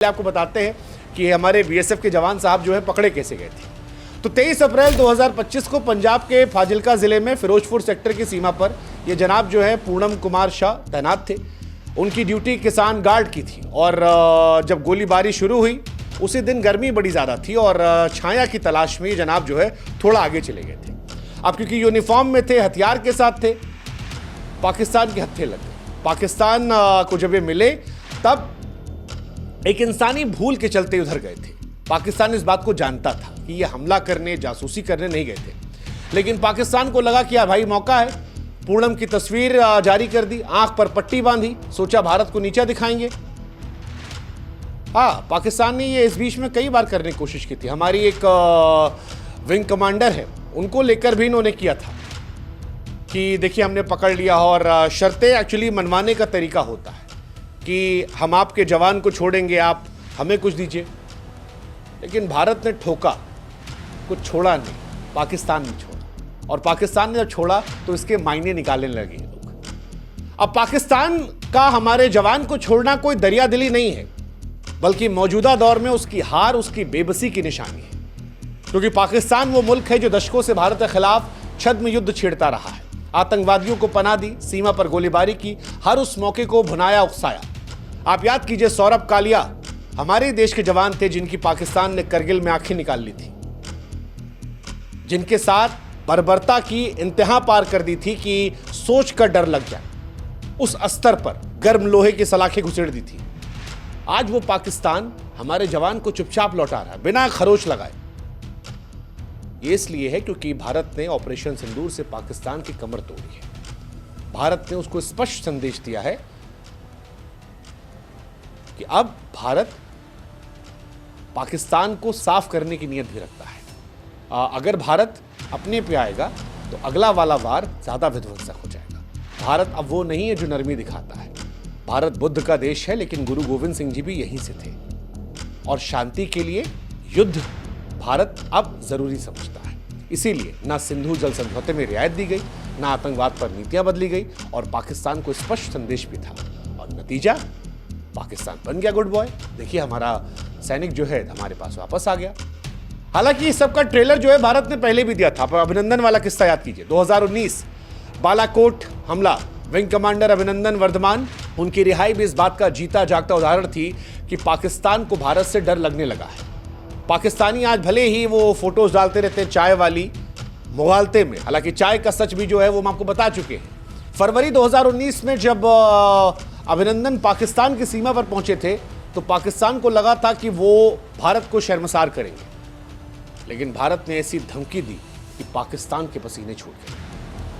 आपको बताते हैं कि हमारे बीएसएफ के जवान साहब जो है पकड़े कैसे गए थे। तो 23 अप्रैल 2025 को पंजाब के फाजिल्का जिले में फिरोजपुर सेक्टर की सीमा पर ये जनाब जो है पूनम कुमार शाह तैनात थे। उनकी ड्यूटी किसान गार्ड की थी और जब गोलीबारी शुरू हुई उसी दिन गर्मी बड़ी ज़्यादा थी और छाया की तलाश में ये जनाब जो है थोड़ा आगे चले गए थे। अब क्योंकि यूनिफॉर्म में थे, हथियार के साथ थे, पाकिस्तान के हत्थे लग गए। पाकिस्तान को जब ये मिले तब एक इंसानी भूल के चलते उधर गए थे। पाकिस्तान इस बात को जानता था कि ये हमला करने, जासूसी करने नहीं गए थे, लेकिन पाकिस्तान को लगा कि यार भाई मौका है। पूनम की तस्वीर जारी कर दी, आंख पर पट्टी बांधी, सोचा भारत को नीचा दिखाएंगे। हाँ, पाकिस्तान ने ये इस बीच में कई बार करने की कोशिश की थी। हमारी एक विंग कमांडर है, उनको लेकर भी इन्होंने किया था कि देखिए हमने पकड़ लिया। और शर्तें एक्चुअली मनवाने का तरीका होता है कि हम आपके जवान को छोड़ेंगे, आप हमें कुछ दीजिए। लेकिन भारत ने ठोका, कुछ छोड़ा नहीं, पाकिस्तान ने छोड़ा। और पाकिस्तान ने जब छोड़ा तो इसके मायने निकालने लगे लोग। अब पाकिस्तान का हमारे जवान को छोड़ना कोई दरियादिली नहीं है, बल्कि मौजूदा दौर में उसकी हार, उसकी बेबसी की निशानी है। क्योंकि पाकिस्तान वो मुल्क है जो दशकों से भारत के खिलाफ छद्म युद्ध छेड़ता रहा है, आतंकवादियों को पनाह दी, सीमा पर गोलीबारी की, हर उस मौके को भुनाया उकसाया। आप याद कीजिए, सौरभ कालिया हमारे देश के जवान थे जिनकी पाकिस्तान ने करगिल में आंखें निकाल ली थी, जिनके साथ बर्बरता की इंतहा पार कर दी थी कि सोच कर डर लग जाए। उस स्तर पर गर्म लोहे की सलाखें घुसेड़ दी थी। आज वो पाकिस्तान हमारे जवान को चुपचाप लौटा रहा है बिना खरोच लगाए। ये इसलिए है क्योंकि भारत ने ऑपरेशन सिंदूर से पाकिस्तान की कमर तोड़ी है। भारत ने उसको स्पष्ट संदेश दिया है कि अब भारत पाकिस्तान को साफ करने की नीयत भी रखता है। अगर भारत अपने पे आएगा तो अगला वाला वार ज्यादा विध्वंसक हो जाएगा। भारत अब वो नहीं है जो नरमी दिखाता है। भारत बुद्ध का देश है, लेकिन गुरु गोविंद सिंह जी भी यहीं से थे। और शांति के लिए युद्ध भारत अब जरूरी समझता है। इसीलिए ना सिंधु जल समझौते में रियायत दी गई, ना आतंकवाद पर नीतियां बदली गई, और पाकिस्तान को स्पष्ट संदेश भी था। और नतीजा, पाकिस्तान बन गया गुड बॉय। देखिए हमारा सैनिक जो है हमारे पास वापस आ गया। हालांकि इस सब का ट्रेलर जो है भारत ने पहले भी दिया था। अभिनंदन वाला किस्सा याद कीजिए, 2019 बालाकोट हमला, विंग कमांडर अभिनंदन वर्धमान, उनकी रिहाई भी इस बात का जीता जागता उदाहरण थी कि पाकिस्तान को भारत से डर लगने लगा है। पाकिस्तानी आज भले ही वो फोटोज डालते रहते हैं चाय वाली मुगालते में, हालांकि चाय का सच भी जो है वो हम आपको बता चुके हैं। फरवरी 2019 में जब अभिनंदन पाकिस्तान की सीमा पर पहुंचे थे तो पाकिस्तान को लगा था कि वो भारत को शर्मसार करेंगे, लेकिन भारत ने ऐसी धमकी दी कि पाकिस्तान के पसीने छूट गए।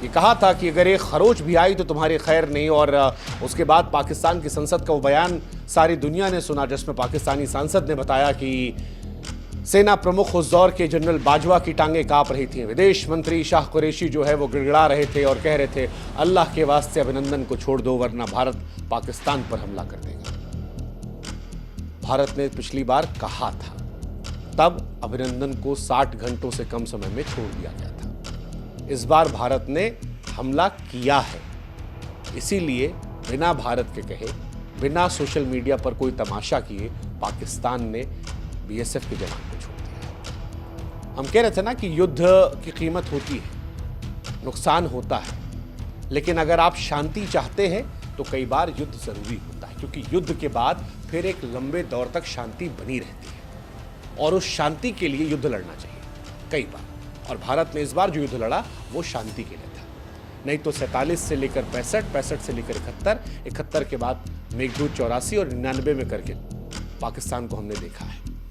ये कहा था कि अगर एक खरोच भी आई तो तुम्हारी खैर नहीं। और उसके बाद पाकिस्तान की संसद का वो बयान सारी दुनिया ने सुना, जिसमें पाकिस्तानी सांसद ने बताया कि सेना प्रमुख उस दौर के जनरल बाजवा की टांगें कांप रही थी। विदेश मंत्री शाह कुरैशी जो है वो गिड़गिड़ा रहे थे और कह रहे थे, अल्लाह के वास्ते अभिनंदन को छोड़ दो, वरना भारत पाकिस्तान पर हमला कर देगा। भारत ने पिछली बार कहा था, तब अभिनंदन को 60 घंटों से कम समय में छोड़ दिया गया था। इस बार भारत ने हमला किया है। इसीलिए बिना भारत के कहे, बिना सोशल मीडिया पर कोई तमाशा किए, पाकिस्तान ने बीएसएफ के जवान को छोड़ दिया। हम कह रहे थे ना कि युद्ध की कीमत होती है, नुकसान होता है, लेकिन अगर आप शांति चाहते हैं तो कई बार युद्ध जरूरी होता है, क्योंकि युद्ध के बाद फिर एक लंबे दौर तक शांति बनी रहती है और उस शांति के लिए युद्ध लड़ना चाहिए कई बार। और भारत ने इस बार जो युद्ध लड़ा वो शांति के लिए था। नहीं तो 47 से लेकर 65, 65 से लेकर 71, 71 के बाद मेघदूत 84 और 99 में करके पाकिस्तान को हमने देखा है।